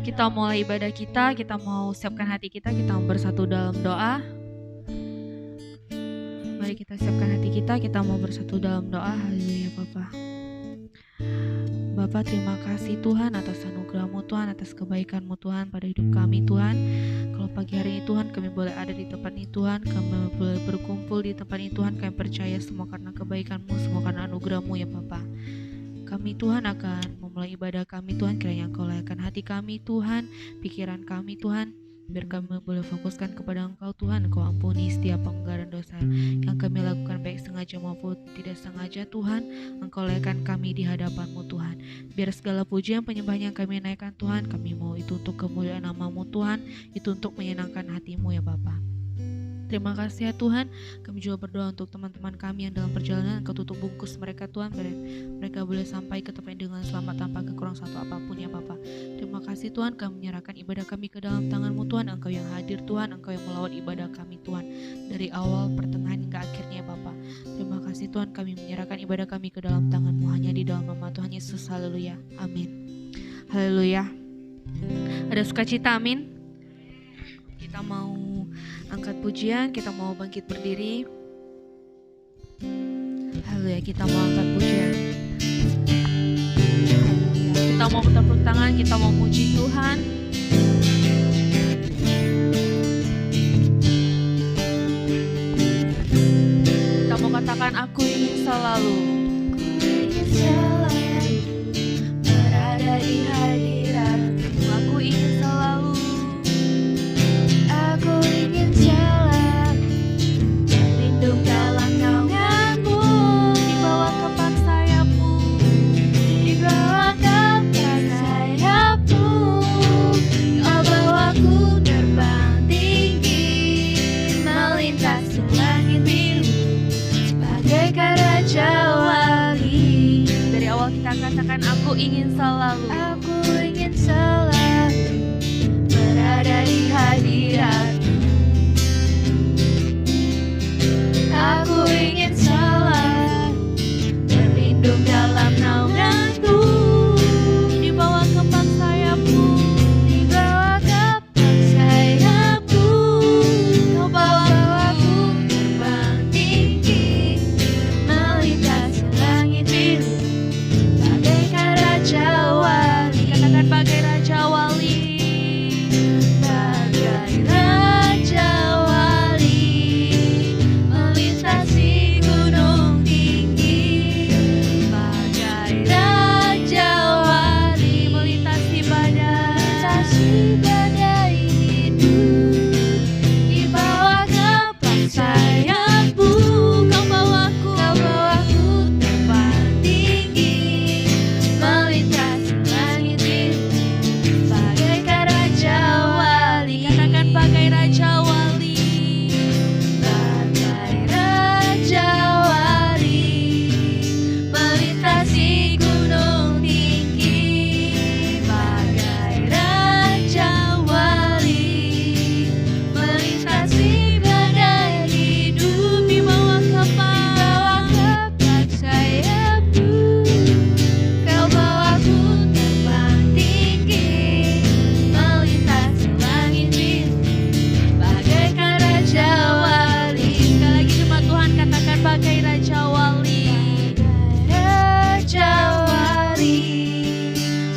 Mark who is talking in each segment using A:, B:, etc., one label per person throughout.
A: kita mulai ibadah kita mau siapkan hati kita mau bersatu dalam doa. Mari kita siapkan hati kita mau bersatu dalam doa. Haleluya Bapa. Bapa, terima kasih Tuhan atas anugerah-Mu Tuhan, atas kebaikan-Mu Tuhan pada hidup kami Tuhan. Kalau pagi hari ini Tuhan kami boleh ada di tempat ini Tuhan, kami boleh berkumpul di tempat ini Tuhan, kami percaya semua karena kebaikan-Mu, semua karena anugerah-Mu ya Bapa. Kami Tuhan akan memulai ibadah kami Tuhan, kiranya Engkau layakkan hati kami Tuhan, pikiran kami Tuhan, biar kami boleh fokuskan kepada Engkau Tuhan. Engkau ampuni setiap pelanggaran dosa yang kami lakukan baik sengaja maupun tidak sengaja Tuhan. Engkau layakkan kami di hadapan-Mu Tuhan. Biar segala pujian penyembahan yang kami naikkan Tuhan, kami mau itu untuk kemuliaan nama-Mu Tuhan, itu untuk menyenangkan hati-Mu ya Bapa. Terima kasih ya Tuhan. Kami juga berdoa untuk teman-teman kami yang dalam perjalanan, Engkau tutup bungkus mereka Tuhan, mereka boleh sampai ke tempat dengan selamat tanpa kekurangan satu apapun ya Bapa. Terima kasih Tuhan, kami menyerahkan ibadah kami ke dalam tangan-Mu Tuhan. Engkau yang hadir Tuhan, Engkau yang melawat ibadah kami Tuhan, dari awal, pertengahan hingga akhirnya Bapa. Terima kasih Tuhan, kami menyerahkan ibadah kami ke dalam tangan-Mu, hanya di dalam nama Tuhan Yesus. Haleluya, amin. Haleluya. Ada sukacita, amin. Kita mau angkat pujian, kita mau bangkit berdiri. Haleluya, kita mau angkat pujian. Kita mau bertepuk tangan, kita mau muji Tuhan. Kita mau katakan, aku ingin selalu berada di hadirat-Mu. Aku ingin selalu,
B: aku ingin selalu berlindung dalam naungan-Mu,
A: di bawah kepak sayap-Mu,
B: di bawah kepak sayap-Mu. Kau bawaku terbang tinggi, melintasi langit biru, bagaikan raja wali.
A: dari awal kita katakan, aku ingin selalu.
B: Aku ingin selalu berada di hadirat-Mu. Aku ingin selalu berlindung dalam naungan-Mu,
A: Di bawah kepak sayap-Mu,
B: di bawah kepak sayap-Mu. Kau bawaku terbang tinggi, melintasi langit biru, bagaikan raja wali.
A: katakan bagai Raja Wali.
B: Bagai raja wali, melintasi gunung tinggi. Bagai raja wali,
A: Melintasi badai,
B: melintasi badai hidup. Di bawah kepak sayap-Mu, kau bawaku terbang tinggi, melintasi langit biru, bagaikan raja wali.
A: katakan bagai Raja Wali.
B: Bagai raja wali, melintasi gunung tinggi. Bagai raja wali, melintasi badai hidup.
A: Di bawah kepak
B: sayap-Mu, kau bawaku terbang tinggi, melintasi langit biru, bagaikan raja wali.
A: Sekali lagi jemaat Tuhan, katakan bagai Raja Wali.
B: Raja wali,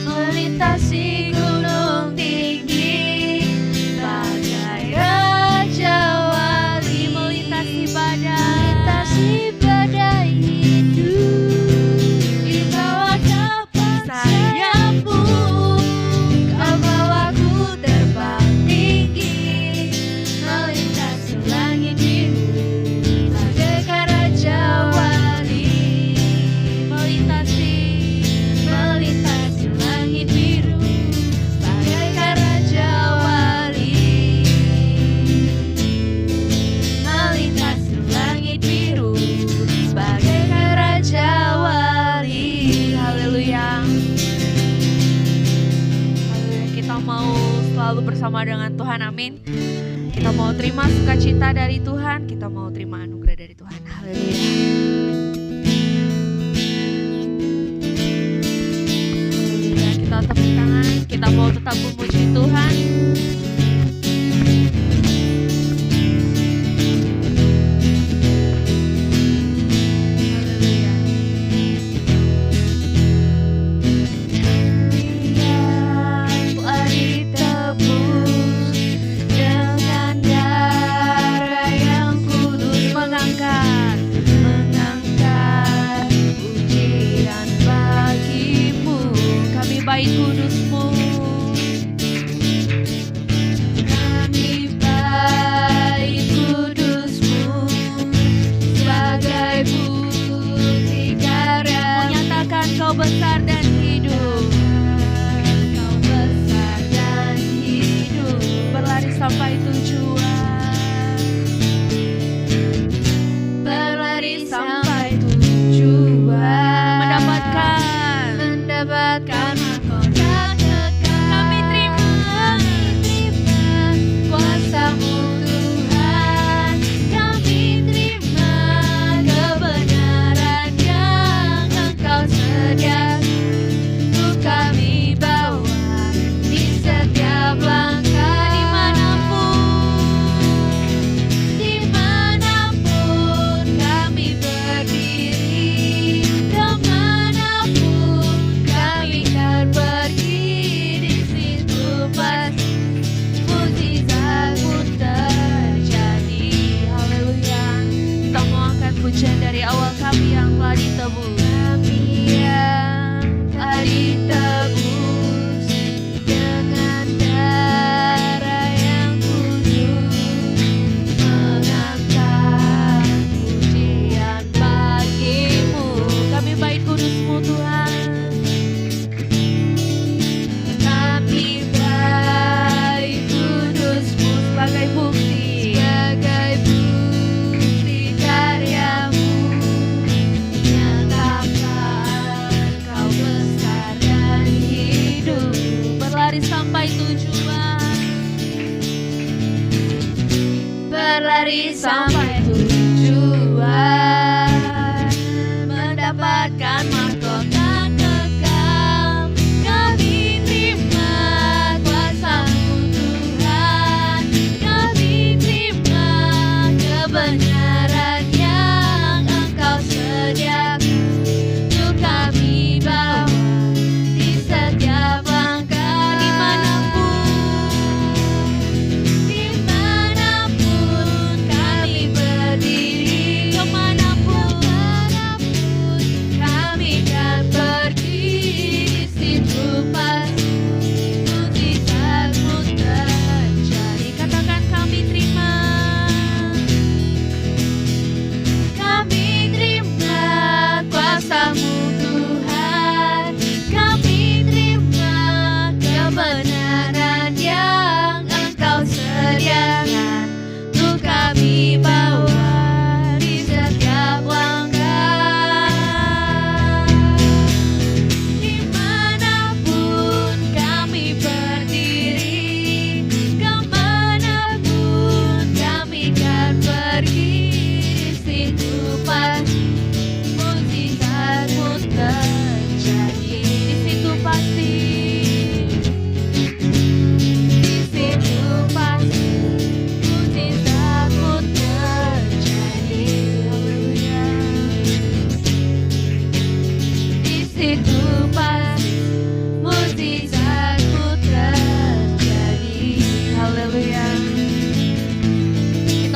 B: melintasi gunung tinggi. Bagai raja wali,
A: Melintasi badai,
B: melintasi badai hidup. Di bawah kepak sayap-Mu, kau bawaku terbang tinggi, melintasi langit biru, bagaikan raja wali.
A: melintasi
B: Langit biru, bagaikan raja wali. Melintasi langit biru, bagaikan raja wali. Haleluya.
A: Haleluya. Kita mau selalu bersama dengan Tuhan, amin. Kita mau terima sukacita dari Tuhan, kita mau terima anugerah dari Tuhan. Haleluya. Haleluya. Kita tepuk tangan, kita mau tetap memuji Tuhan. Bait kudus-Mu, kami bait kudus-Mu sebagai bukti karya menyatakan Kau besar dan hidup, Kau besar dan hidup, berlari sampai tujuan, berlari sampai tujuan, mendapatkan pujian dari awal kami yang telah ditebus, kami yang telah ditebus dengan darah yang kudus, mengangkat pujian bagi-Mu. Kami bait kudus-Mu Tuhan, kami bait kudus-Mu sebagai bukti, sampai tujuan, berlari sampai tujuan, mendapatkan mahkota kekal. Kami terima kuasa-Mu Tuhan, kami terima kebenaran yang Engkau sediakan untuk kami bawa di setiap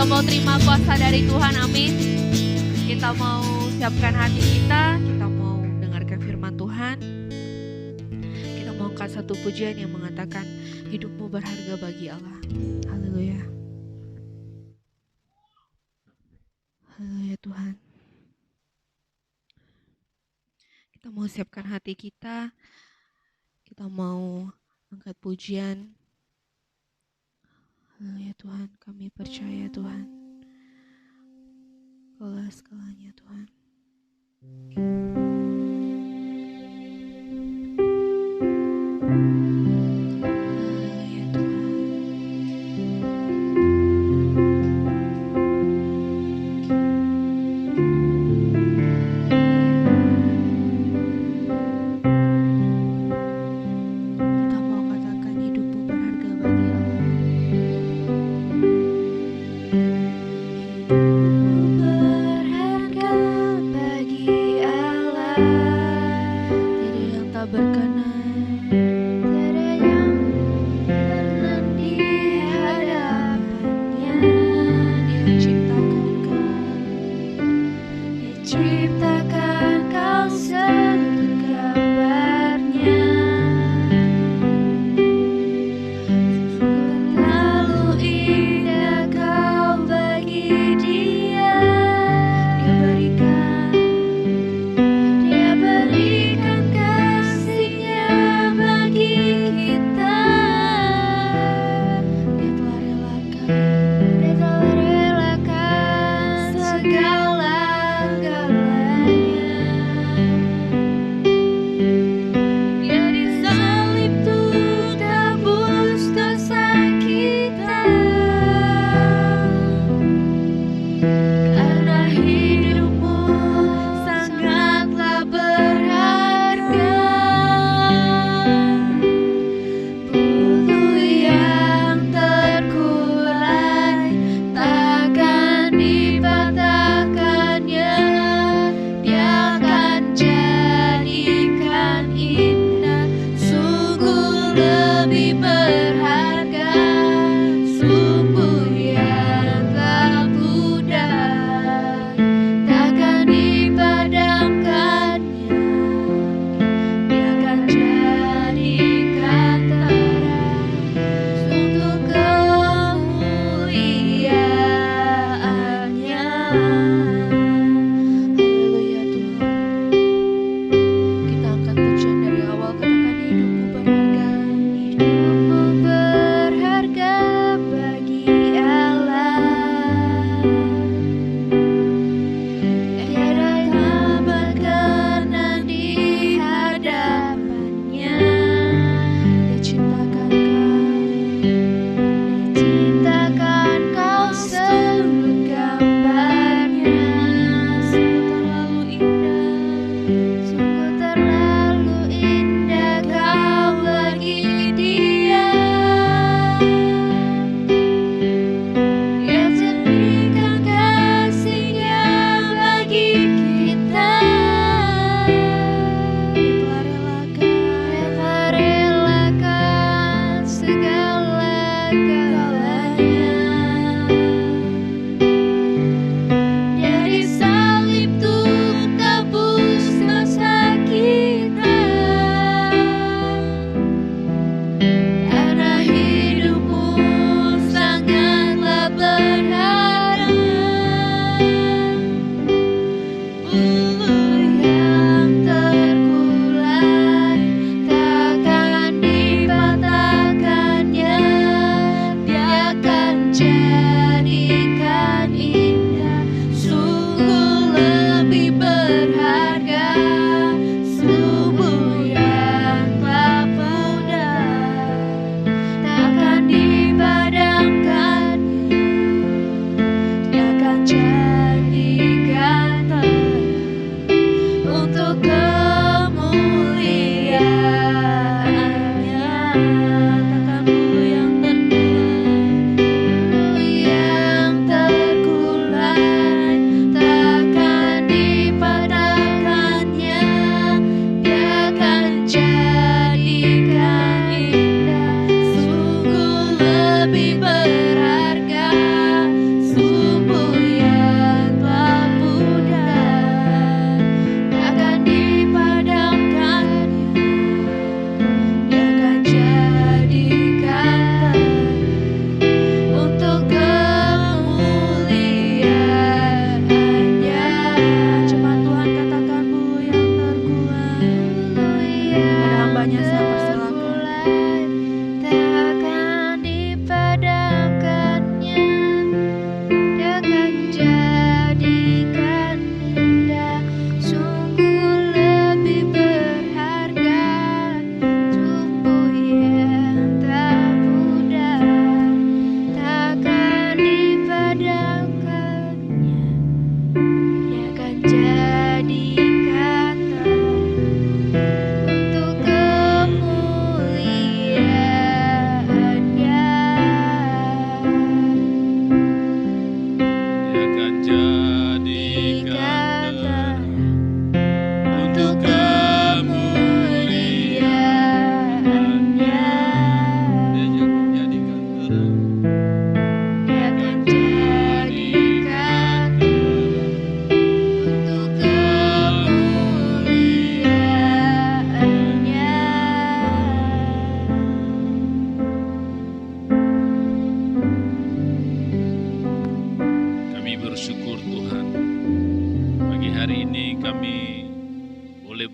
A: mau terima kuasa dari Tuhan, amin. Kita mau siapkan hati kita mau dengarkan firman Tuhan. Kita mau angkat satu pujian yang mengatakan hidupmu berharga bagi Allah. Haleluya. Haleluya Tuhan. Kita mau siapkan hati kita mau angkat pujian. Haleluya Tuhan, kami percaya Tuhan, Kaulah segalanya Tuhan. Haleluya Tuhan.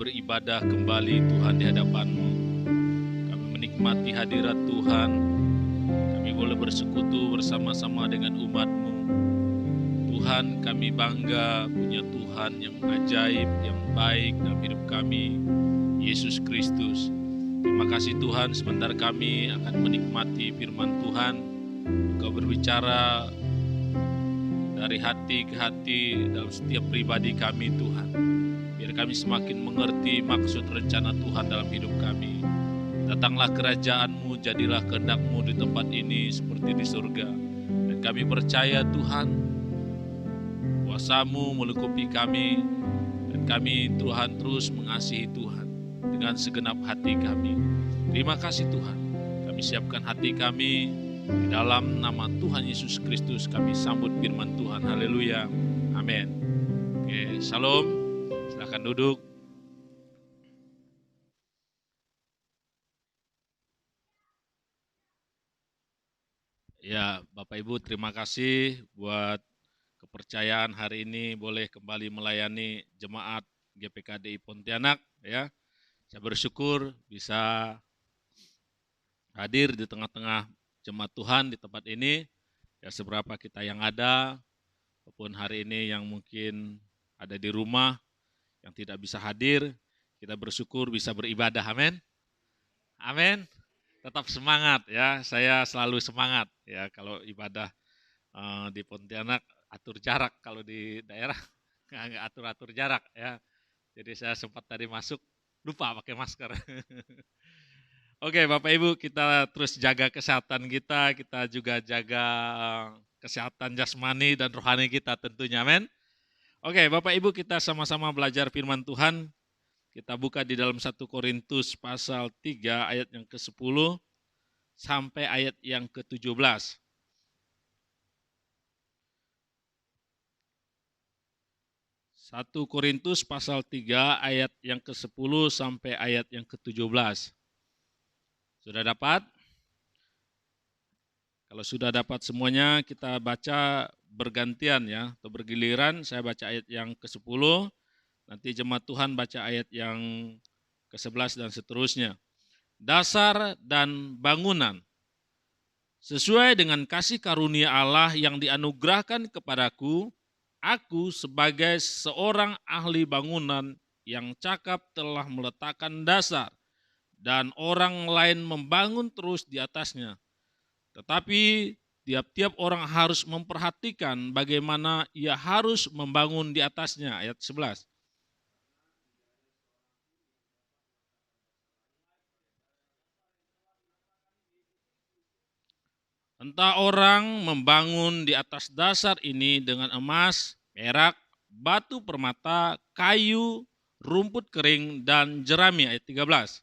C: beribadah kembali Tuhan di hadapan-Mu. Kami menikmati hadirat Tuhan. Kami boleh bersekutu bersama-sama dengan umat-Mu. Tuhan, kami bangga punya Tuhan yang ajaib, yang baik dalam hidup kami, Yesus Kristus. Terima kasih Tuhan, sebentar kami akan menikmati firman Tuhan. Engkau berbicara dari hati ke hati dalam setiap pribadi kami Tuhan. Biar kami semakin mengerti maksud rencana Tuhan dalam hidup kami. Datanglah kerajaan-Mu, jadilah kehendak-Mu di tempat ini seperti di surga. Dan kami percaya Tuhan, kuasa-Mu melengkapi kami. Dan kami Tuhan terus mengasihi Tuhan dengan segenap hati kami. Terima kasih Tuhan. Kami siapkan hati kami. Di dalam nama Tuhan Yesus Kristus kami sambut firman Tuhan. Haleluya. Amin. Oke, shalom. Silakan duduk. Ya, Bapak Ibu, terima kasih buat kepercayaan hari ini boleh kembali melayani jemaat GPKDI Pontianak ya. Saya bersyukur bisa hadir di tengah-tengah jemaat Tuhan di tempat ini. Ya, seberapa kita yang ada, maupun hari ini yang mungkin ada di rumah, yang tidak bisa hadir, kita bersyukur bisa beribadah, amin. Amin. Tetap semangat ya, saya selalu semangat ya kalau ibadah di Pontianak atur jarak, kalau di daerah nggak atur-atur jarak ya. Jadi saya sempat tadi masuk lupa pakai masker. Oke, Bapak Ibu, kita terus jaga kesehatan kita juga jaga kesehatan jasmani dan rohani kita tentunya, amin. Oke, Bapak Ibu, kita sama-sama belajar firman Tuhan. Kita buka di dalam 1 Korintus pasal 3 ayat yang ke-10 sampai ayat yang ke-17. 1 Korintus pasal 3 ayat yang ke-10 sampai ayat yang ke-17. Sudah dapat? Kalau sudah dapat semuanya, kita baca bergantian ya, atau bergiliran. Saya baca ayat yang ke-10, nanti jemaat Tuhan baca ayat yang ke-11 dan seterusnya. Dasar dan bangunan. Sesuai dengan kasih karunia Allah yang dianugerahkan kepadaku, aku sebagai seorang ahli bangunan yang cakap telah meletakkan dasar, dan orang lain membangun terus di atasnya. Tetapi tiap-tiap orang harus memperhatikan bagaimana ia harus membangun di atasnya. Ayat 11. Entah orang membangun di atas dasar ini dengan emas, perak, batu permata, kayu, rumput kering, dan jerami. Ayat 13.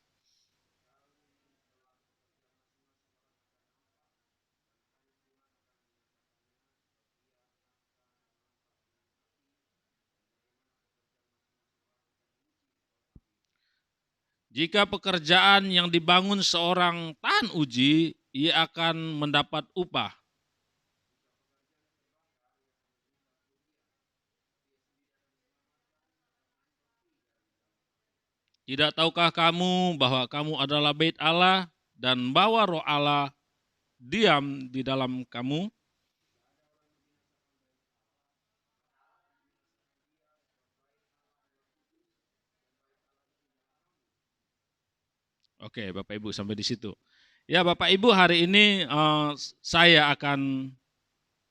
C: Jika pekerjaan yang dibangun seorang tahan uji, ia akan mendapat upah. Tidak tahukah kamu bahwa kamu adalah bait Allah dan bahwa Roh Allah diam di dalam kamu? Oke, Bapak Ibu sampai di situ. Ya, Bapak Ibu, hari ini saya akan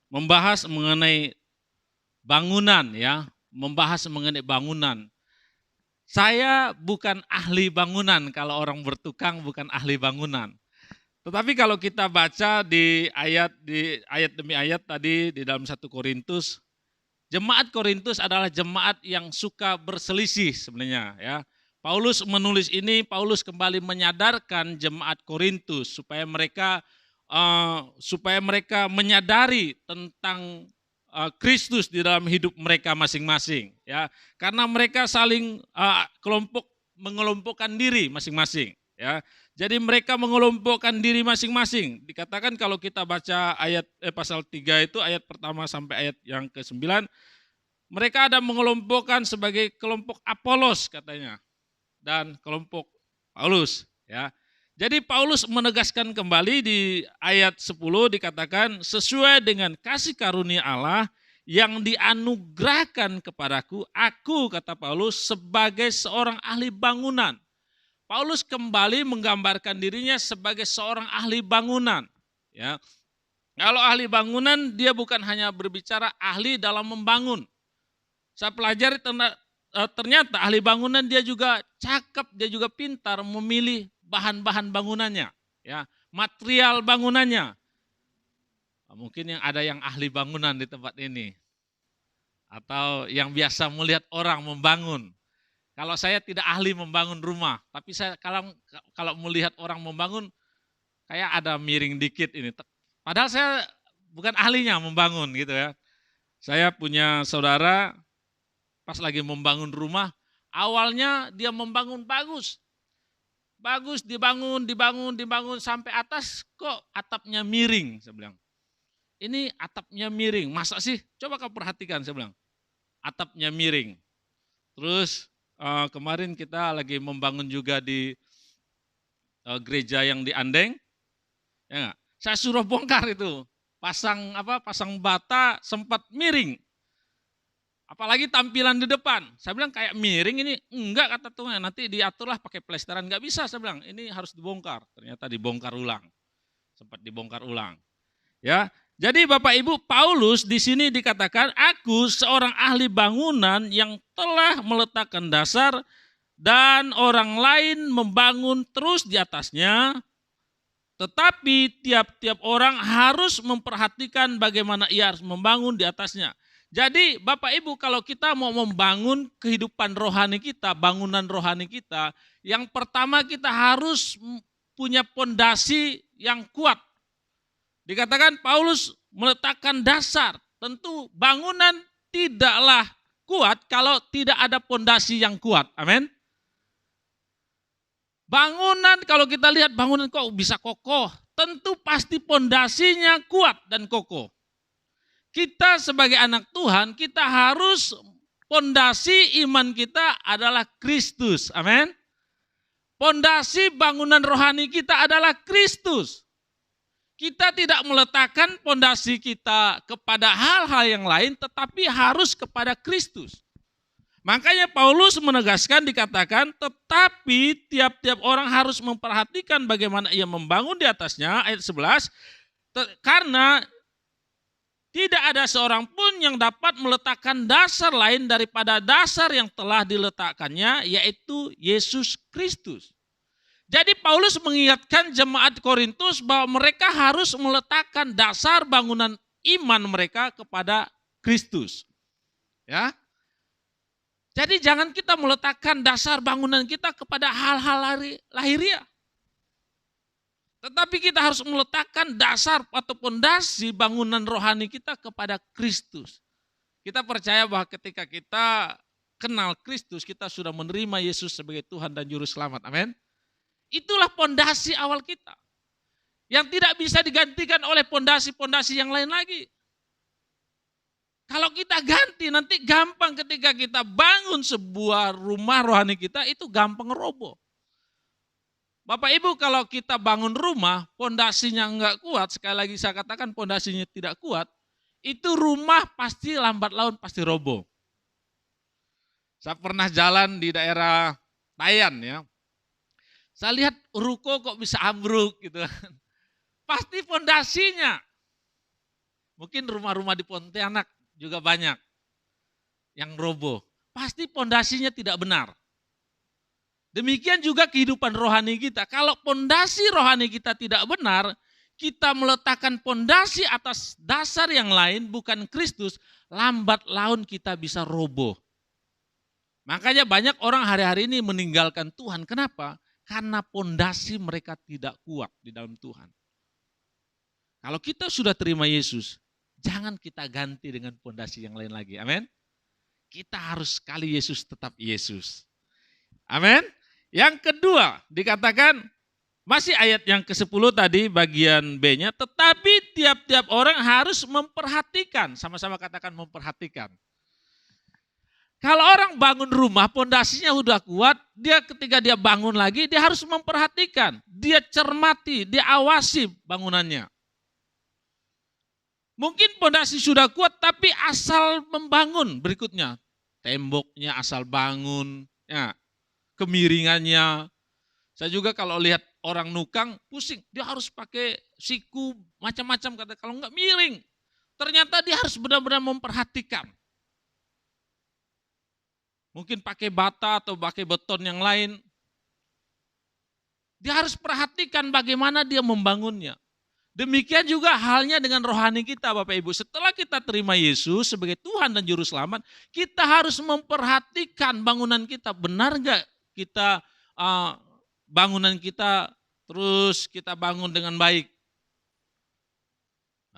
C: membahas mengenai bangunan ya, membahas mengenai bangunan. Saya bukan ahli bangunan, kalau orang bertukang bukan ahli bangunan. Tetapi kalau kita baca di ayat demi ayat tadi di dalam 1 Korintus, jemaat Korintus adalah jemaat yang suka berselisih sebenarnya ya. Paulus menulis ini, Paulus kembali menyadarkan jemaat Korintus supaya mereka menyadari tentang Kristus di dalam hidup mereka masing-masing ya. Karena mereka saling mengelompokkan diri masing-masing ya. Jadi mereka mengelompokkan diri masing-masing. Dikatakan kalau kita baca ayat pasal 3 itu ayat pertama sampai ayat yang ke-9, mereka ada mengelompokkan sebagai kelompok Apolos katanya. dan kelompok Paulus, ya. Jadi Paulus menegaskan kembali di ayat 10 dikatakan sesuai dengan kasih karunia Allah yang dianugerahkan kepadaku, aku kata Paulus sebagai seorang ahli bangunan. Paulus kembali menggambarkan dirinya sebagai seorang ahli bangunan, ya. Kalau ahli bangunan dia bukan hanya berbicara ahli dalam membangun. Saya pelajari ternyata ahli bangunan dia juga cakep, dia juga pintar memilih bahan-bahan bangunannya, ya, material bangunannya. Mungkin ada yang ahli bangunan di tempat ini, atau yang biasa melihat orang membangun. Kalau saya tidak ahli membangun rumah, tapi saya kalau melihat orang membangun, kayak ada miring dikit ini. Padahal saya bukan ahlinya membangun gitu ya. Saya punya saudara pas lagi membangun rumah, awalnya dia membangun bagus. Bagus dibangun sampai atas kok atapnya miring, saya bilang. Ini atapnya miring, masa sih? Coba kau perhatikan, saya bilang. Atapnya miring. Terus kemarin kita lagi membangun juga di gereja yang di Andeng. Ya gak? Saya suruh bongkar itu. Pasang bata sempat miring. Apalagi tampilan di depan. Saya bilang kayak miring ini. Enggak kata Tuhan, nanti diaturlah pakai plesteran. Enggak bisa, saya bilang. Ini harus dibongkar. Ternyata dibongkar ulang. Sempat dibongkar ulang. Ya. Jadi Bapak Ibu, Paulus di sini dikatakan, aku seorang ahli bangunan yang telah meletakkan dasar dan orang lain membangun terus di atasnya. Tetapi tiap-tiap orang harus memperhatikan bagaimana ia harus membangun di atasnya. Jadi Bapak Ibu, kalau kita mau membangun kehidupan rohani kita, bangunan rohani kita, yang pertama kita harus punya pondasi yang kuat. Dikatakan Paulus meletakkan dasar. Tentu bangunan tidaklah kuat kalau tidak ada pondasi yang kuat. Amin. Bangunan kalau kita lihat bangunan kok bisa kokoh, tentu pasti pondasinya kuat dan kokoh. Kita sebagai anak Tuhan, kita harus pondasi iman kita adalah Kristus. Amin. Pondasi bangunan rohani kita adalah Kristus. Kita tidak meletakkan pondasi kita kepada hal-hal yang lain, tetapi harus kepada Kristus. Makanya Paulus menegaskan dikatakan, tetapi tiap-tiap orang harus memperhatikan bagaimana ia membangun di atasnya, ayat 11, karena tidak ada seorang pun yang dapat meletakkan dasar lain daripada dasar yang telah diletakkannya, yaitu Yesus Kristus. Jadi Paulus mengingatkan jemaat Korintus bahwa mereka harus meletakkan dasar bangunan iman mereka kepada Kristus. Ya. Jadi jangan kita meletakkan dasar bangunan kita kepada hal-hal lahiriah. Tetapi kita harus meletakkan dasar atau pondasi bangunan rohani kita kepada Kristus. Kita percaya bahwa ketika kita kenal Kristus, kita sudah menerima Yesus sebagai Tuhan dan Juru Selamat. Amin. Itulah pondasi awal kita. Yang tidak bisa digantikan oleh pondasi-pondasi yang lain lagi. Kalau kita ganti, nanti gampang ketika kita bangun sebuah rumah rohani kita, itu gampang roboh. Bapak Ibu, kalau kita bangun rumah, pondasinya enggak kuat, sekali lagi saya katakan pondasinya tidak kuat, itu rumah pasti lambat laun pasti roboh. Saya pernah jalan di daerah Tayan ya. Saya lihat ruko kok bisa ambruk gitu. Pasti pondasinya. Mungkin rumah-rumah di Pontianak juga banyak yang roboh. Pasti pondasinya tidak benar. Demikian juga kehidupan rohani kita. Kalau pondasi rohani kita tidak benar, kita meletakkan pondasi atas dasar yang lain bukan Kristus, lambat laun kita bisa roboh. Makanya banyak orang hari-hari ini meninggalkan Tuhan. Kenapa? Karena pondasi mereka tidak kuat di dalam Tuhan. Kalau kita sudah terima Yesus, jangan kita ganti dengan pondasi yang lain lagi. Amin. Kita harus sekali Yesus tetap Yesus. Amin. Yang kedua dikatakan, masih ayat yang ke-10 tadi bagian B-nya, tetapi tiap-tiap orang harus memperhatikan. Sama-sama katakan memperhatikan. Kalau orang bangun rumah, pondasinya udah kuat, dia ketika dia bangun lagi, dia harus memperhatikan, dia cermati, dia awasi bangunannya. Mungkin pondasi sudah kuat, tapi asal membangun berikutnya. Temboknya asal bangun, ya, kemiringannya. Saya juga kalau lihat orang nukang, pusing, dia harus pakai siku, macam-macam, kata kalau enggak miring. Ternyata dia harus benar-benar memperhatikan. Mungkin pakai bata atau pakai beton yang lain. Dia harus perhatikan bagaimana dia membangunnya. Demikian juga halnya dengan rohani kita, Bapak Ibu. Setelah kita terima Yesus sebagai Tuhan dan Juru Selamat, kita harus memperhatikan bangunan kita. Benar nggak kita bangunan kita terus kita bangun dengan baik?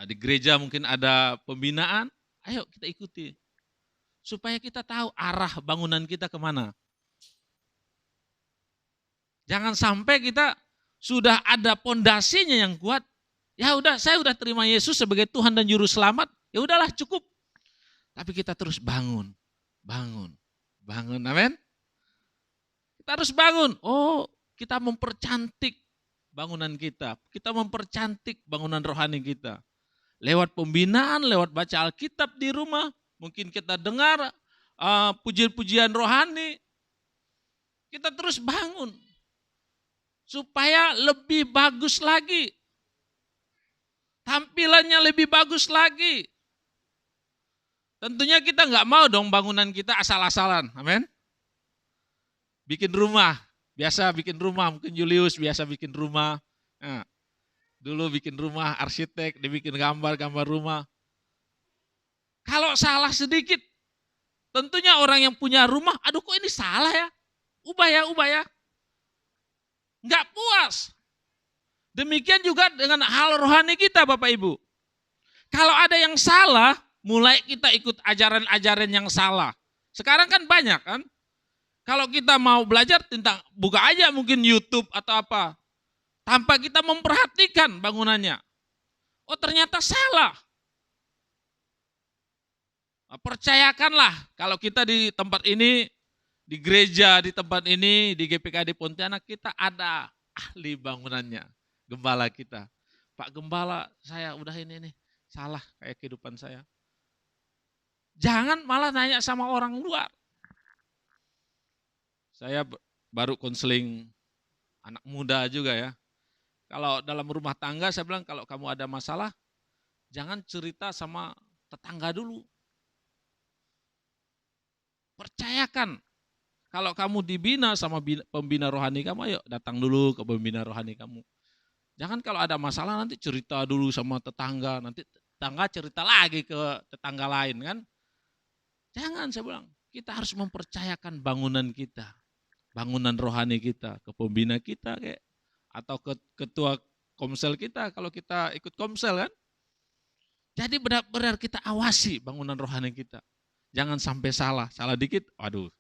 C: Nah, di gereja mungkin ada pembinaan, ayo kita ikuti. Supaya kita tahu arah bangunan kita kemana. Jangan sampai kita sudah ada pondasinya yang kuat, ya udah saya udah terima Yesus sebagai Tuhan dan Juru Selamat, ya udahlah cukup. Tapi kita terus bangun, amin. Kita harus bangun, kita mempercantik bangunan kita mempercantik bangunan rohani kita. Lewat pembinaan, lewat baca Alkitab di rumah, mungkin kita dengar pujian-pujian rohani, kita terus bangun supaya lebih bagus lagi, tampilannya lebih bagus lagi. Tentunya kita nggak mau dong bangunan kita asal-asalan, amin. Bikin rumah, biasa bikin rumah, mungkin Julius biasa bikin rumah. Nah, dulu bikin rumah, arsitek, dibikin gambar rumah. Kalau salah sedikit, tentunya orang yang punya rumah, aduh kok ini salah ya, ubah ya. Enggak puas. Demikian juga dengan hal rohani kita, Bapak Ibu. Kalau ada yang salah, mulai kita ikut ajaran-ajaran yang salah. Sekarang kan banyak kan. Kalau kita mau belajar tentang, buka aja mungkin YouTube atau apa. Tanpa kita memperhatikan bangunannya. Oh ternyata salah. Percayakanlah kalau kita di tempat ini, di gereja di tempat ini, di GPKD Pontianak, kita ada ahli bangunannya, gembala kita. Pak Gembala, saya udah ini salah kayak kehidupan saya. Jangan malah nanya sama orang luar. Saya baru konseling anak muda juga ya. Kalau dalam rumah tangga saya bilang kalau kamu ada masalah, jangan cerita sama tetangga dulu. Percayakan, kalau kamu dibina sama pembina rohani kamu, ayo datang dulu ke pembina rohani kamu. Jangan kalau ada masalah nanti cerita dulu sama tetangga, nanti tetangga cerita lagi ke tetangga lain kan. Jangan, saya bilang, kita harus mempercayakan bangunan kita, bangunan rohani kita, ke pembina kita kayak, atau ke ketua komsel kita kalau kita ikut komsel kan. Jadi benar-benar kita awasi bangunan rohani kita. Jangan sampai salah dikit, waduh,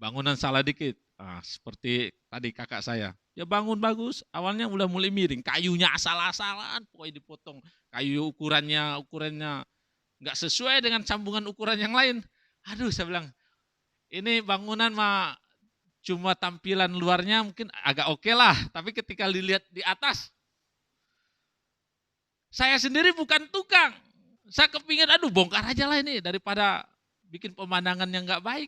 C: bangunan salah dikit. Seperti tadi kakak saya, ya bangun bagus, awalnya udah mulai miring, kayunya asal-asalan, pokoknya dipotong, kayu ukurannya nggak sesuai dengan sambungan ukuran yang lain. Aduh, saya bilang, ini bangunan mah cuma tampilan luarnya mungkin agak oke lah, tapi ketika dilihat di atas, saya sendiri bukan tukang, saya kepingin, aduh bongkar aja lah ini daripada bikin pemandangan yang nggak baik.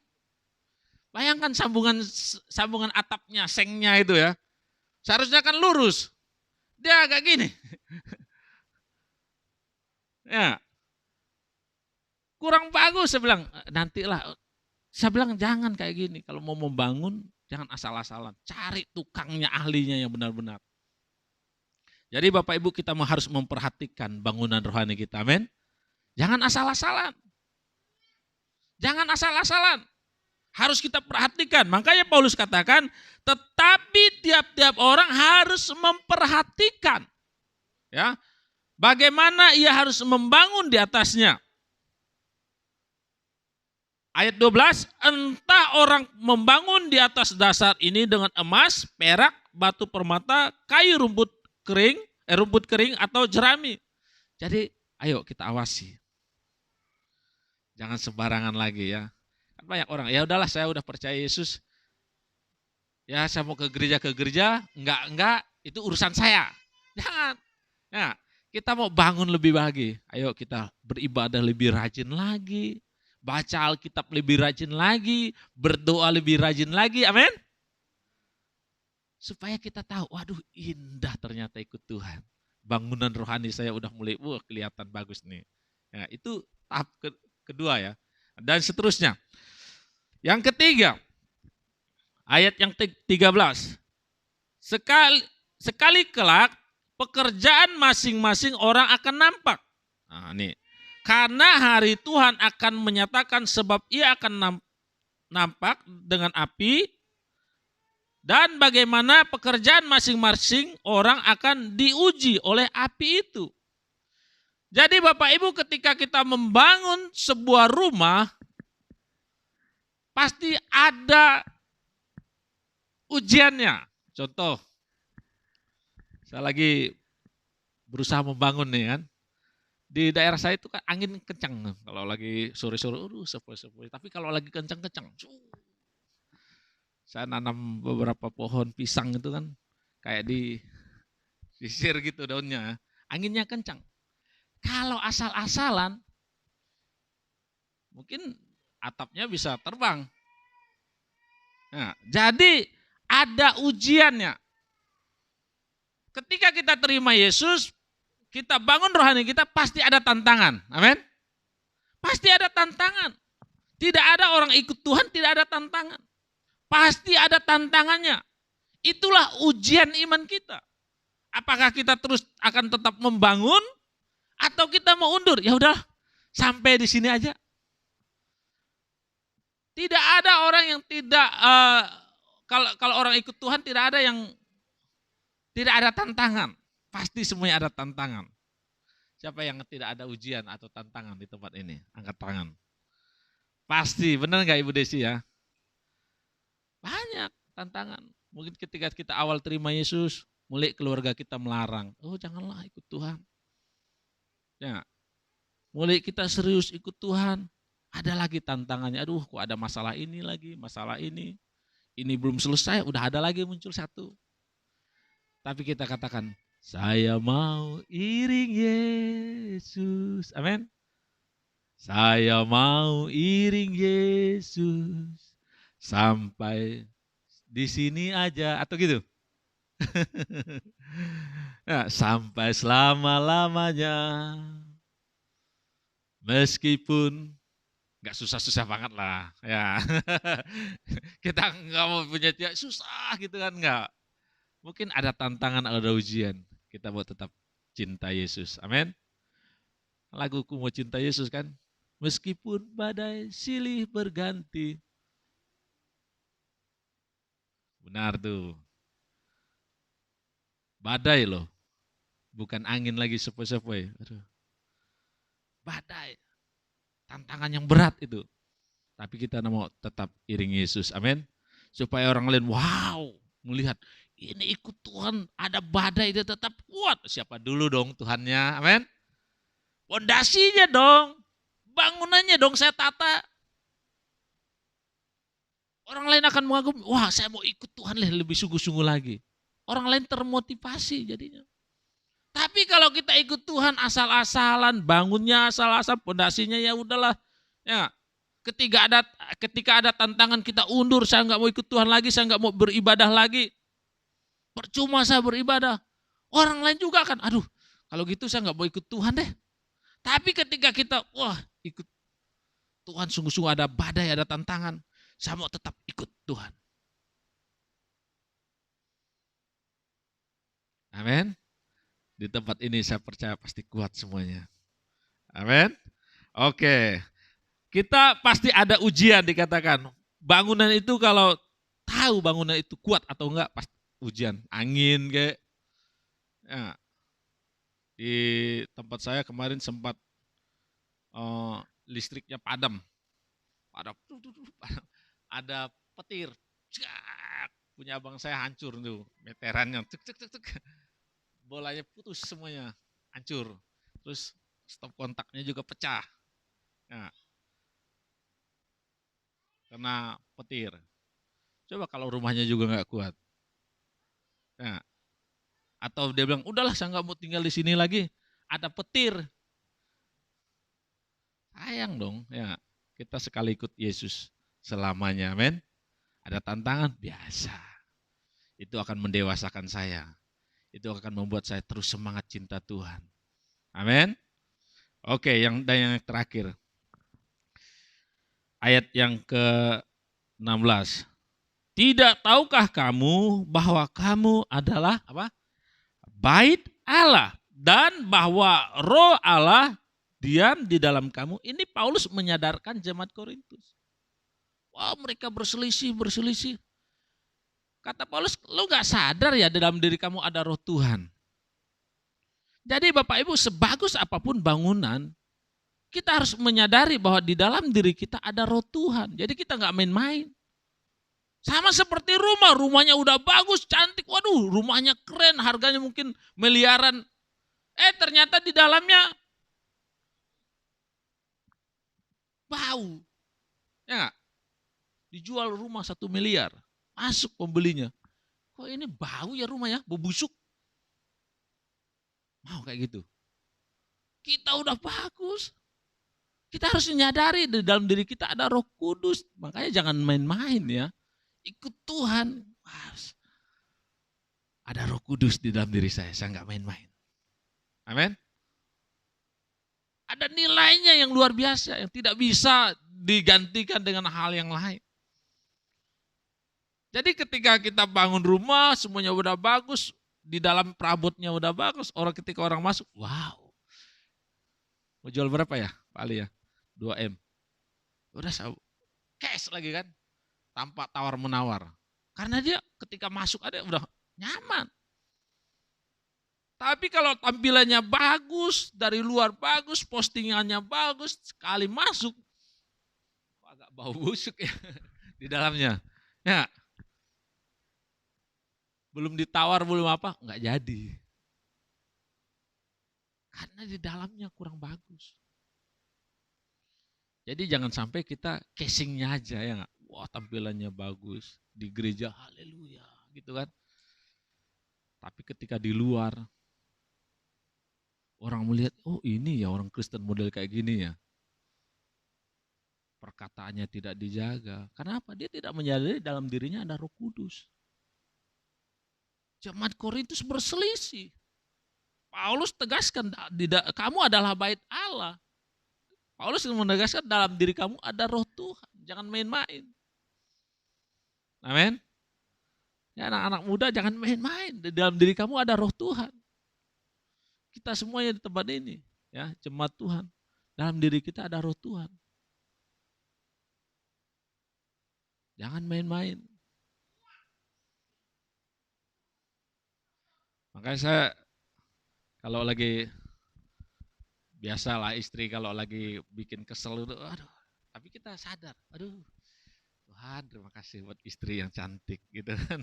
C: Bayangkan sambungan atapnya, sengnya itu ya. Seharusnya kan lurus. Dia agak gini. Ya. Kurang bagus, saya bilang. Nantilah. Saya bilang jangan kayak gini. Kalau mau membangun, jangan asal-asalan. Cari tukangnya, ahlinya yang benar-benar. Jadi Bapak Ibu, kita harus memperhatikan bangunan rohani kita. Amin. Jangan asal-asalan. Jangan asal-asalan. Harus kita perhatikan. Makanya Paulus katakan, tetapi tiap-tiap orang harus memperhatikan. Ya, bagaimana ia harus membangun di atasnya. Ayat 12, entah orang membangun di atas dasar ini dengan emas, perak, batu permata, kayu rumput kering atau jerami. Jadi ayo kita awasi. Jangan sembarangan lagi ya. Banyak orang, ya udahlah saya udah percaya Yesus, ya saya mau ke gereja, enggak, itu urusan saya. Jangan. Ya, kita mau bangun lebih lagi. Ayo kita beribadah lebih rajin lagi, baca Alkitab lebih rajin lagi, berdoa lebih rajin lagi. Amin. Supaya kita tahu, waduh indah ternyata ikut Tuhan. Bangunan rohani saya udah mulai, kelihatan bagus nih. Ya, itu tahap kedua ya. Dan seterusnya. Yang ketiga, ayat yang 13. Sekali kelak pekerjaan masing-masing orang akan nampak. Nah, ini. Karena hari Tuhan akan menyatakan sebab ia akan nampak dengan api, dan bagaimana pekerjaan masing-masing orang akan diuji oleh api itu. Jadi Bapak Ibu, ketika kita membangun sebuah rumah, pasti ada ujiannya. Contoh, saya lagi berusaha membangun nih kan. Di daerah saya itu kan angin kencang. Kalau lagi sore-sore, sepoi-sepoi. Tapi kalau lagi kencang-kencang, saya nanam beberapa pohon pisang itu kan, kayak di sisir gitu daunnya. Anginnya kencang. Kalau asal-asalan, mungkin atapnya bisa terbang. Nah, jadi ada ujiannya. Ketika kita terima Yesus, kita bangun rohani kita, pasti ada tantangan. Amin. Pasti ada tantangan. Tidak ada orang ikut Tuhan tidak ada tantangan. Pasti ada tantangannya. Itulah ujian iman kita. Apakah kita terus akan tetap membangun atau kita mau undur? Ya udah, sampai di sini aja. Tidak ada orang yang tidak kalau orang ikut Tuhan tidak ada yang tidak ada tantangan. Pasti semuanya ada tantangan. Siapa yang tidak ada ujian atau tantangan di tempat ini? Angkat tangan. Pasti, benar nggak Ibu Desi ya? Banyak tantangan. Mungkin ketika kita awal terima Yesus, mulai keluarga kita melarang. Oh janganlah ikut Tuhan. Ya, mulai kita serius ikut Tuhan, ada lagi tantangannya. Aduh kok ada masalah ini lagi, masalah ini. Ini belum selesai, udah ada lagi muncul satu. Tapi kita katakan, saya mau iring Yesus. Amin. Saya mau iring Yesus. Sampai di sini aja, atau gitu. Nah, sampai selama-lamanya. Meskipun nggak susah-susah banget lah. Ya. Kita nggak mau punya tiap susah gitu kan, nggak. Mungkin ada tantangan, ada ujian. Kita mau tetap cinta Yesus. Amin. Laguku mau cinta Yesus kan. Meskipun badai silih berganti. Benar tuh. Badai loh. Bukan angin lagi sepoi-sepoi. Badai. Tantangan yang berat itu. Tapi kita mau tetap iring Yesus. Amin. Supaya orang lain, wow. Melihat, ini ikut Tuhan. Ada badai, dia tetap kuat. Siapa dulu dong Tuhannya. Amin. Pondasinya dong. Bangunannya dong saya tata. Orang lain akan mengagumi, wah saya mau ikut Tuhan lebih sungguh-sungguh lagi. Orang lain termotivasi jadinya. Tapi kalau kita ikut Tuhan asal-asalan, bangunnya asal-asal, pondasinya ya udahlah. Ya, ketika ada tantangan kita undur, saya nggak mau ikut Tuhan lagi, saya nggak mau beribadah lagi. Percuma saya beribadah. Orang lain juga kan, aduh kalau gitu saya nggak mau ikut Tuhan deh. Tapi ketika kita, wah ikut Tuhan sungguh-sungguh, ada badai, ada tantangan. Saya mau tetap ikut Tuhan. Amin. Di tempat ini saya percaya pasti kuat semuanya. Amin. Oke. Kita pasti ada ujian dikatakan. Bangunan itu kalau tahu bangunan itu kuat atau enggak, pasti ujian. Angin kayak. Ya. Di tempat saya kemarin sempat listriknya padam. Ada petir, punya abang saya hancur tuh, meterannya, bolanya putus semuanya, hancur. Terus stop kontaknya juga pecah. Nah, kena petir. Coba kalau rumahnya juga nggak kuat. Ya. Atau dia bilang, udahlah saya nggak mau tinggal di sini lagi, ada petir. Sayang dong, ya. Kita sekali ikut Yesus selamanya, amin. Ada tantangan, biasa. Itu akan mendewasakan saya. Itu akan membuat saya terus semangat cinta Tuhan. Amin. Oke, dan yang terakhir. Ayat yang ke-16. Tidak tahukah kamu bahwa kamu adalah apa? Bait Allah, dan bahwa Roh Allah diam di dalam kamu. Ini Paulus menyadarkan jemaat Korintus. Wah, mereka berselisih. Kata Paulus, lu gak sadar ya dalam diri kamu ada Roh Tuhan. Jadi Bapak Ibu, sebagus apapun bangunan, kita harus menyadari bahwa di dalam diri kita ada Roh Tuhan. Jadi kita gak main-main. Sama seperti rumahnya udah bagus, cantik, waduh rumahnya keren, harganya mungkin miliaran. Ternyata di dalamnya bau. Ya gak? Dijual rumah 1 miliar, masuk pembelinya. Kok ini bau ya rumah ya, bau busuk. Mau kayak gitu. Kita udah bagus. Kita harus menyadari di dalam diri kita ada Roh Kudus. Makanya jangan main-main ya. Ikut Tuhan. Ada Roh Kudus di dalam diri saya nggak main-main. Amin. Ada nilainya yang luar biasa, yang tidak bisa digantikan dengan hal yang lain. Jadi ketika kita bangun rumah, semuanya udah bagus, di dalam perabotnya udah bagus, ketika orang masuk, wow. Mau jual berapa ya Pak Ali ya? 2M. Udah cash lagi kan, tanpa tawar-menawar. Karena dia ketika masuk ada udah nyaman. Tapi kalau tampilannya bagus, dari luar bagus, postingannya bagus, sekali masuk, agak bau busuk ya di dalamnya. Ya, belum ditawar, belum apa, nggak jadi. Karena di dalamnya kurang bagus. Jadi jangan sampai kita casingnya aja ya nggak. Wah tampilannya bagus, di gereja haleluya gitu kan. Tapi ketika di luar, orang melihat, oh ini ya orang Kristen model kayak gini ya. Perkataannya tidak dijaga. Kenapa? Dia tidak menyadari dalam dirinya ada Roh Kudus. Jemaat Korintus berselisih. Paulus tegaskan, kamu adalah bait Allah. Paulus menegaskan dalam diri kamu ada Roh Tuhan. Jangan main-main. Amin. Ya anak-anak muda jangan main-main. Di dalam diri kamu ada Roh Tuhan. Kita semuanya di tempat ini, ya jemaat Tuhan. Dalam diri kita ada Roh Tuhan. Jangan main-main. Makanya saya kalau lagi biasalah istri kalau lagi bikin kesel itu, aduh, tapi kita sadar, aduh, Tuhan terima kasih buat istri yang cantik gitu kan.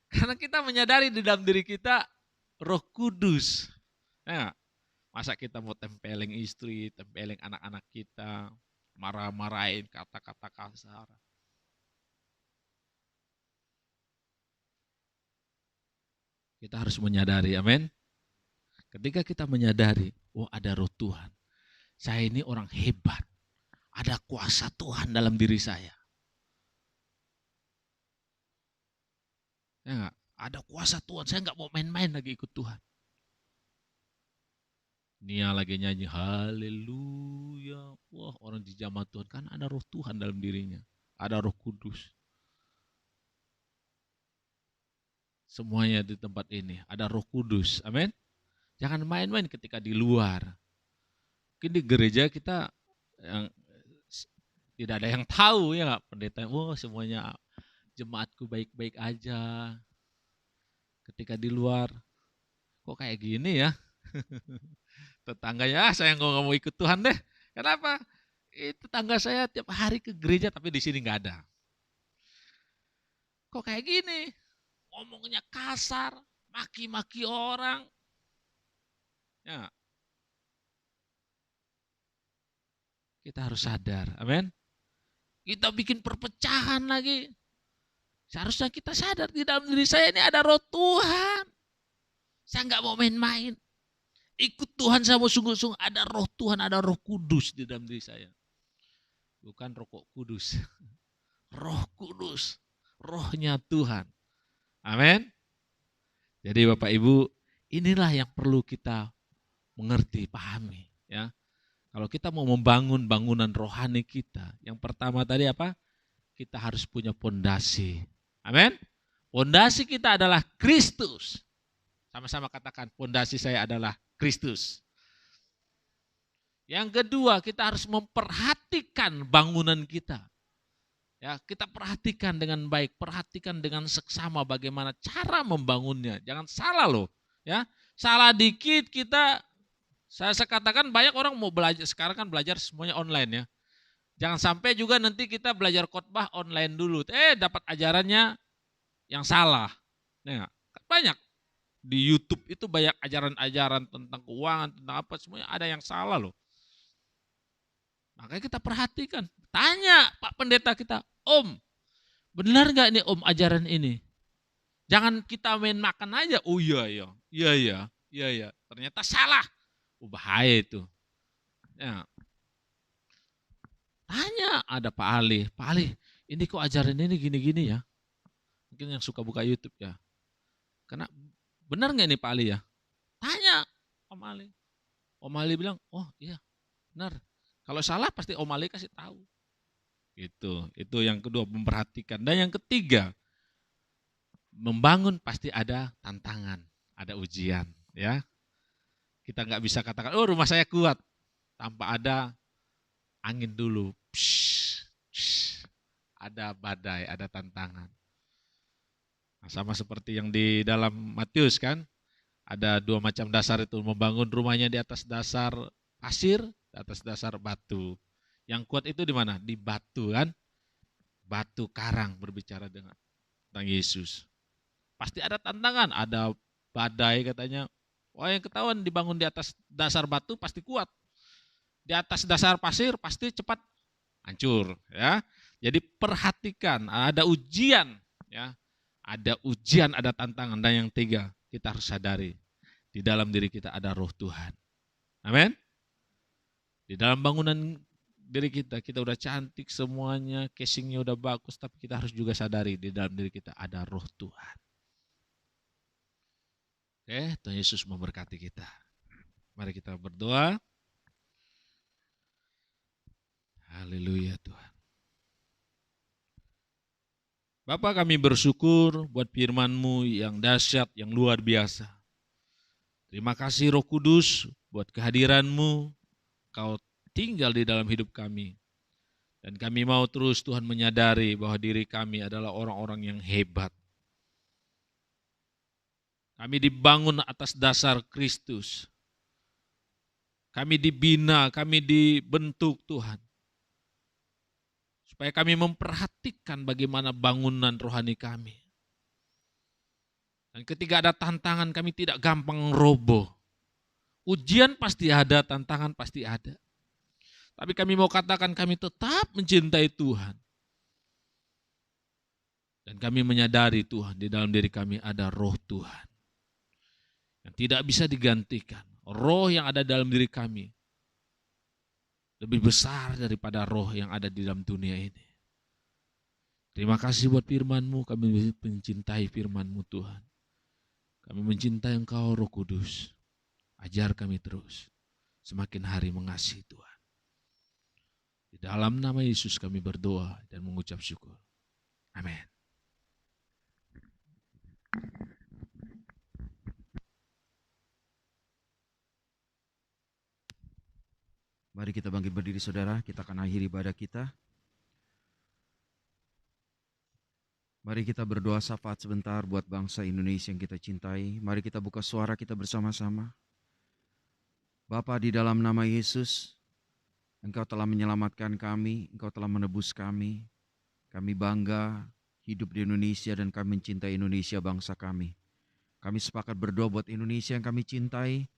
C: Karena kita menyadari di dalam diri kita Roh Kudus. Ya, masa kita mau tempeleng istri, tempeleng anak-anak kita, marah-marahin kata-kata kasar. Kita harus menyadari, amin. Ketika kita menyadari, oh ada Roh Tuhan. Saya ini orang hebat. Ada kuasa Tuhan dalam diri saya. Ya enggak? Ada kuasa Tuhan. Saya enggak mau main-main lagi ikut Tuhan. Nia lagi nyanyi haleluya. Wah, orang di jamaah Tuhan kan ada Roh Tuhan dalam dirinya. Ada Roh Kudus. Semuanya di tempat ini ada Roh Kudus. Amin. Jangan main-main ketika di luar. Mungkin di gereja kita yang tidak ada yang tahu ya nggak, pendeta. Wah, semuanya jemaatku baik-baik aja. Ketika di luar, kok kayak gini ya? Tetangganya, saya nggak mau ikut Tuhan deh. Kenapa? Tetangga saya tiap hari ke gereja tapi di sini nggak ada. Kok kayak gini? Ngomongnya kasar, maki-maki orang. Ya. Kita harus sadar, amin. Kita bikin perpecahan lagi. Seharusnya kita sadar di dalam diri saya ini ada roh Tuhan. Saya nggak mau main-main. Ikut Tuhan saya mau sungguh-sungguh. Ada roh Tuhan, ada roh kudus di dalam diri saya. Bukan rokok kudus. Roh kudus. Rohnya Tuhan. Amin. Jadi Bapak Ibu, inilah yang perlu kita mengerti, pahami. Ya. Kalau kita mau membangun bangunan rohani kita, yang pertama tadi apa? Kita harus punya pondasi. Amin. Pondasi kita adalah Kristus. Sama-sama katakan, pondasi saya adalah Kristus. Yang kedua, kita harus memperhatikan bangunan kita. Ya, kita perhatikan dengan baik, perhatikan dengan seksama bagaimana cara membangunnya. Jangan salah loh, ya. Salah dikit kita, saya katakan banyak orang mau belajar, sekarang kan belajar semuanya online ya. Jangan sampai juga nanti kita belajar khotbah online dulu, dapat ajarannya yang salah. Nah, banyak di YouTube itu banyak ajaran-ajaran tentang keuangan, tentang apa, semuanya ada yang salah loh. Makanya kita perhatikan, tanya Pak Pendeta kita, Om, benar nggak nih Om ajaran ini? Jangan kita main makan aja, oh iya, ternyata salah. Bahaya itu. Ya. Tanya, ada Pak Ali, ini kok ajaran ini gini-gini ya? Mungkin yang suka buka YouTube ya. Karena benar nggak nih Pak Ali ya? Tanya Om Ali. Om Ali bilang, oh iya benar. Kalau salah pasti Om Ali kasih tahu. Itu yang kedua, memperhatikan. Dan yang ketiga, membangun pasti ada tantangan, ada ujian, ya. Kita nggak bisa katakan, oh rumah saya kuat, tanpa ada angin dulu, ada badai, ada tantangan. Nah, sama seperti yang di dalam Matius kan, ada dua macam dasar itu, membangun rumahnya di atas dasar pasir, di atas dasar batu. Yang kuat itu di mana? Di batu kan, batu karang berbicara tentang Yesus. Pasti ada tantangan, ada badai katanya. Wah, yang ketahuan dibangun di atas dasar batu pasti kuat. Di atas dasar pasir pasti cepat hancur, ya. Jadi perhatikan, ada ujian, ya. Ada ujian, ada tantangan. Dan yang tiga, kita harus sadari di dalam diri kita ada roh Tuhan. Amin. Di dalam bangunan diri kita udah cantik semuanya, casingnya udah bagus, tapi kita harus juga sadari di dalam diri kita ada roh Tuhan. Oke, Tuhan Yesus memberkati kita. Mari kita berdoa. Haleluya Tuhan. Bapa, kami bersyukur buat firman-Mu yang dahsyat, yang luar biasa. Terima kasih Roh Kudus buat kehadiran-Mu. Kau tinggal di dalam hidup kami. Dan kami mau terus Tuhan menyadari bahwa diri kami adalah orang-orang yang hebat. Kami dibangun atas dasar Kristus. Kami dibina, kami dibentuk Tuhan. Supaya kami memperhatikan bagaimana bangunan rohani kami. Dan ketika ada tantangan kami tidak gampang roboh. Ujian pasti ada, tantangan pasti ada. Tapi kami mau katakan kami tetap mencintai Tuhan. Dan kami menyadari Tuhan di dalam diri kami ada roh Tuhan. Yang tidak bisa digantikan. Roh yang ada dalam diri kami lebih besar daripada roh yang ada di dalam dunia ini. Terima kasih buat firman-Mu, kami mencintai firman-Mu Tuhan. Kami mencintai Engkau Roh Kudus. Ajar kami terus, semakin hari mengasihi Tuhan. Di dalam nama Yesus kami berdoa dan mengucap syukur. Amin.
D: Mari kita bangkit berdiri saudara, kita akan akhiri ibadah kita. Mari kita berdoa syafaat sebentar buat bangsa Indonesia yang kita cintai. Mari kita buka suara kita bersama-sama. Bapa, di dalam nama Yesus, Engkau telah menyelamatkan kami, Engkau telah menebus kami. Kami bangga hidup di Indonesia dan kami mencintai Indonesia bangsa kami. Kami sepakat berdoa buat Indonesia yang kami cintai.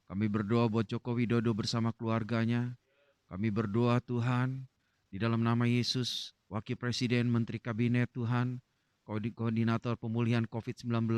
D: Kami berdoa buat Joko Widodo bersama keluarganya. Kami berdoa Tuhan, di dalam nama Yesus, Wakil Presiden, Menteri Kabinet Tuhan, Koordinator Pemulihan COVID-19,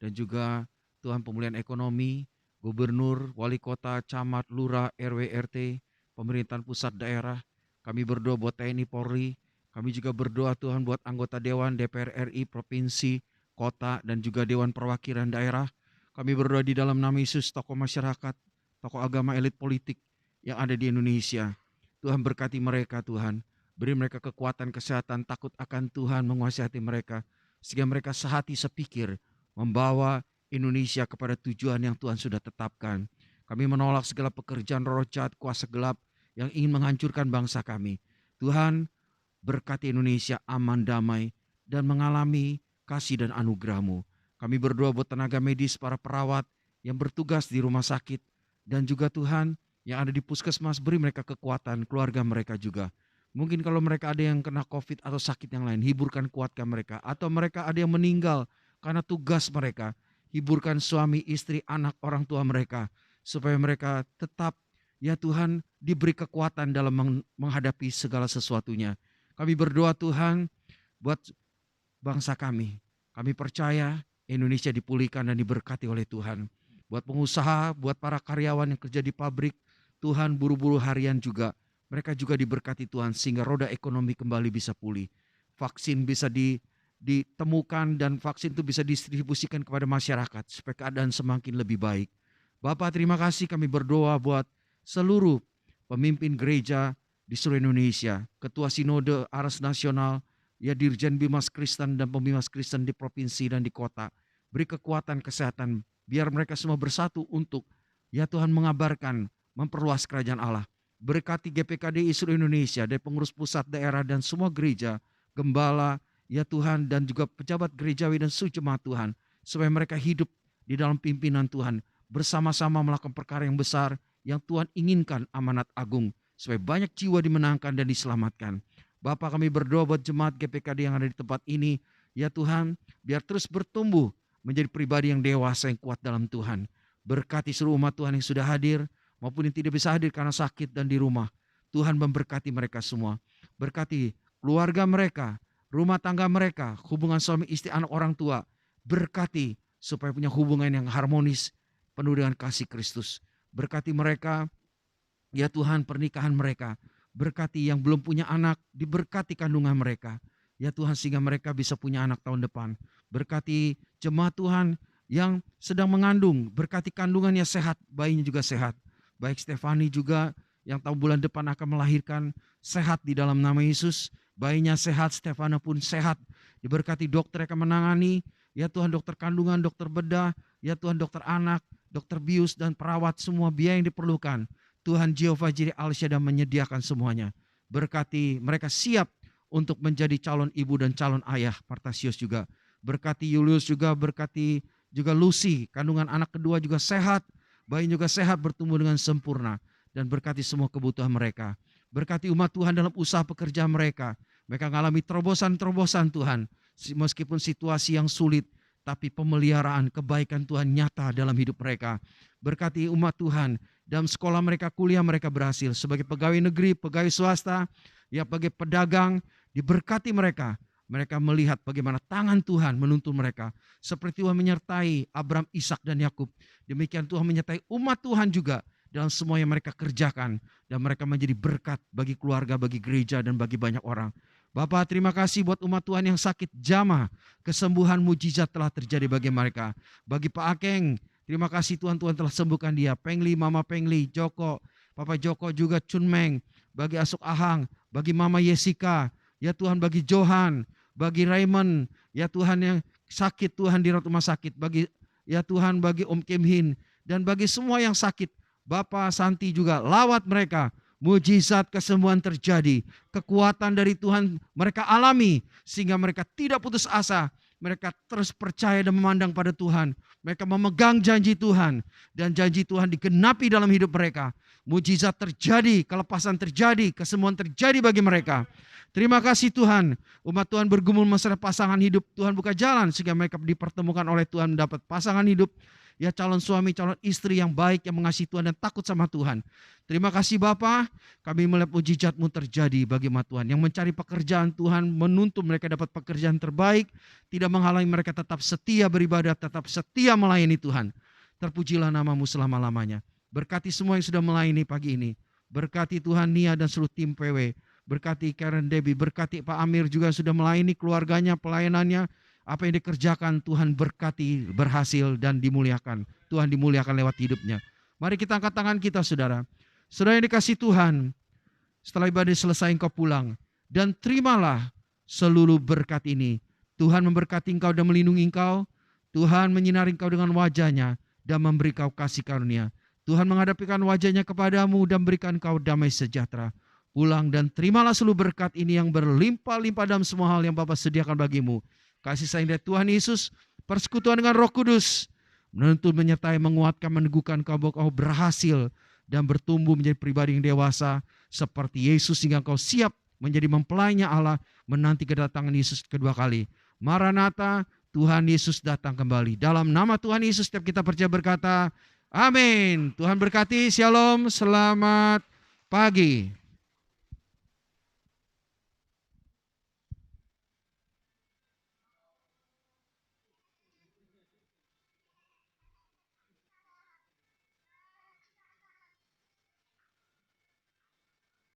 D: dan juga Tuhan pemulihan ekonomi, Gubernur, Wali Kota, Camat, Lurah, RW, RT, pemerintahan pusat daerah. Kami berdoa buat TNI Polri, kami juga berdoa Tuhan buat anggota Dewan, DPR RI, Provinsi, Kota, dan juga Dewan Perwakilan Daerah. Kami berdoa di dalam nama Yesus, tokoh masyarakat, tokoh agama, elit politik yang ada di Indonesia. Tuhan berkati mereka Tuhan, beri mereka kekuatan, kesehatan, takut akan Tuhan menguasai hati mereka, sehingga mereka sehati sepikir membawa Indonesia kepada tujuan yang Tuhan sudah tetapkan. Kami menolak segala pekerjaan roh jahat, kuasa gelap yang ingin menghancurkan bangsa kami. Tuhan, berkati Indonesia aman, damai, dan mengalami kasih dan anugerah-Mu. Kami berdoa buat tenaga medis, para perawat yang bertugas di rumah sakit, dan juga Tuhan yang ada di puskesmas, beri mereka kekuatan, keluarga mereka juga. Mungkin kalau mereka ada yang kena COVID atau sakit yang lain, hiburkan, kuatkan mereka. Atau mereka ada yang meninggal karena tugas mereka, hiburkan suami, istri, anak, orang tua mereka, supaya mereka tetap, ya Tuhan, diberi kekuatan dalam menghadapi segala sesuatunya. Kami berdoa Tuhan buat bangsa kami. Kami percaya Indonesia dipulihkan dan diberkati oleh Tuhan. Buat pengusaha, buat para karyawan yang kerja di pabrik, Tuhan, buruh-buruh harian juga, mereka juga diberkati Tuhan sehingga roda ekonomi kembali bisa pulih. Vaksin bisa ditemukan dan vaksin itu bisa didistribusikan kepada masyarakat supaya keadaan semakin lebih baik. Bapak, terima kasih, kami berdoa buat seluruh pemimpin gereja di seluruh Indonesia, Ketua Sinode Aras Nasional, ya Dirjen Bimas Kristen dan Pembimas Kristen di provinsi dan di kota. Beri kekuatan, kesehatan, biar mereka semua bersatu untuk, ya Tuhan, mengabarkan, memperluas kerajaan Allah. Berkati GPKDI seluruh Indonesia, dari pengurus pusat, daerah, dan semua gereja, gembala, ya Tuhan, dan juga pejabat gerejawi dan sujemaat Tuhan, supaya mereka hidup di dalam pimpinan Tuhan, bersama-sama melakukan perkara yang besar, yang Tuhan inginkan, amanat agung, supaya banyak jiwa dimenangkan dan diselamatkan. Bapak, kami berdoa buat jemaat GPKD yang ada di tempat ini, ya Tuhan, biar terus bertumbuh menjadi pribadi yang dewasa, yang kuat dalam Tuhan. Berkati seluruh umat Tuhan yang sudah hadir, maupun yang tidak bisa hadir karena sakit dan di rumah. Tuhan memberkati mereka semua. Berkati keluarga mereka, rumah tangga mereka, hubungan suami istri, anak, orang tua. Berkati supaya punya hubungan yang harmonis, penuh dengan kasih Kristus. Berkati mereka, ya Tuhan, pernikahan mereka. Berkati yang belum punya anak, diberkati kandungan mereka. Ya Tuhan, sehingga mereka bisa punya anak tahun depan. Berkati jemaat Tuhan yang sedang mengandung, berkati kandungannya sehat, bayinya juga sehat. Baik Stefani juga yang tahun bulan depan akan melahirkan, sehat di dalam nama Yesus. Bayinya sehat, Stefana pun sehat. Diberkati dokter yang akan menangani, ya Tuhan, dokter kandungan, dokter bedah, ya Tuhan, dokter anak, dokter bius, dan perawat, semua biaya yang diperlukan. Tuhan Jehovah Jireh Al-Shaddai menyediakan semuanya. Berkati mereka siap untuk menjadi calon ibu dan calon ayah. Partasius juga. Berkati Julius juga, berkati juga Lucy, kandungan anak kedua juga sehat. Bayi juga sehat, bertumbuh dengan sempurna. Dan berkati semua kebutuhan mereka. Berkati umat Tuhan dalam usaha pekerjaan mereka. Mereka mengalami terobosan-terobosan Tuhan. Meskipun situasi yang sulit, tapi pemeliharaan kebaikan Tuhan nyata dalam hidup mereka. Berkati umat Tuhan, dalam sekolah mereka, kuliah mereka berhasil. Sebagai pegawai negeri, pegawai swasta, ya sebagai pedagang, diberkati mereka. Mereka melihat bagaimana tangan Tuhan menuntun mereka. Seperti Tuhan menyertai Abraham, Ishak, dan Yakub. Demikian Tuhan menyertai umat Tuhan juga dalam semua yang mereka kerjakan. Dan mereka menjadi berkat bagi keluarga, bagi gereja, dan bagi banyak orang. Bapak, terima kasih buat umat Tuhan yang sakit jamah. Kesembuhan mujizat telah terjadi bagi mereka. Bagi Pak Akeng, terima kasih Tuhan telah sembuhkan dia. Pengli, Mama Pengli, Joko, Papa Joko juga Chunmeng. Bagi Asuk Ahang, bagi Mama Yesika, ya Tuhan, bagi Johan, bagi Raymond, ya Tuhan, yang sakit Tuhan di rumah sakit. Bagi, ya Tuhan, bagi Om Kim Hin, dan bagi semua yang sakit. Bapak Santi juga, lawat mereka. Mujizat kesembuhan terjadi. Kekuatan dari Tuhan mereka alami. Sehingga mereka tidak putus asa. Mereka terus percaya dan memandang pada Tuhan. Mereka memegang janji Tuhan. Dan janji Tuhan digenapi dalam hidup mereka. Mujizat terjadi, kelepasan terjadi, kesembuhan terjadi bagi mereka. Terima kasih Tuhan. Umat Tuhan bergumul masalah pasangan hidup. Tuhan buka jalan sehingga mereka dipertemukan oleh Tuhan mendapat pasangan hidup Ya calon suami, calon istri yang baik, yang mengasihi Tuhan dan takut sama Tuhan. Terima kasih Bapa, kami melihat mujizat-Mu terjadi bagi Tuhan. Yang mencari pekerjaan Tuhan, menuntun mereka dapat pekerjaan terbaik, tidak menghalangi mereka tetap setia beribadah, tetap setia melayani Tuhan. Terpujilah nama-Mu selama-lamanya. Berkati semua yang sudah melayani pagi ini. Berkati Tuhan Nia dan seluruh tim PW. Berkati Karen Debbie, berkati Pak Amir juga sudah melayani keluarganya, pelayanannya. Apa yang dikerjakan Tuhan berkati, berhasil dan dimuliakan. Tuhan dimuliakan lewat hidupnya. Mari kita angkat tangan kita saudara. Saudara yang dikasih Tuhan, setelah ibadah selesai engkau pulang. Dan terimalah seluruh berkat ini. Tuhan memberkati engkau dan melindungi engkau. Tuhan menyinari engkau dengan wajahnya dan memberi kau kasih karunia. Tuhan menghadapkan wajahnya kepadamu dan berikan kau damai sejahtera. Pulang dan terimalah seluruh berkat ini yang berlimpah-limpah dalam semua hal yang Bapa sediakan bagimu. Kasih sayang dari Tuhan Yesus, persekutuan dengan Roh Kudus, menuntun, menyertai, menguatkan, meneguhkan kau bahwa kau berhasil dan bertumbuh menjadi pribadi yang dewasa seperti Yesus sehingga kau siap menjadi mempelainya Allah menanti kedatangan Yesus kedua kali. Maranatha, Tuhan Yesus datang kembali. Dalam nama Tuhan Yesus setiap kita percaya berkata, amin. Tuhan berkati, shalom, selamat pagi.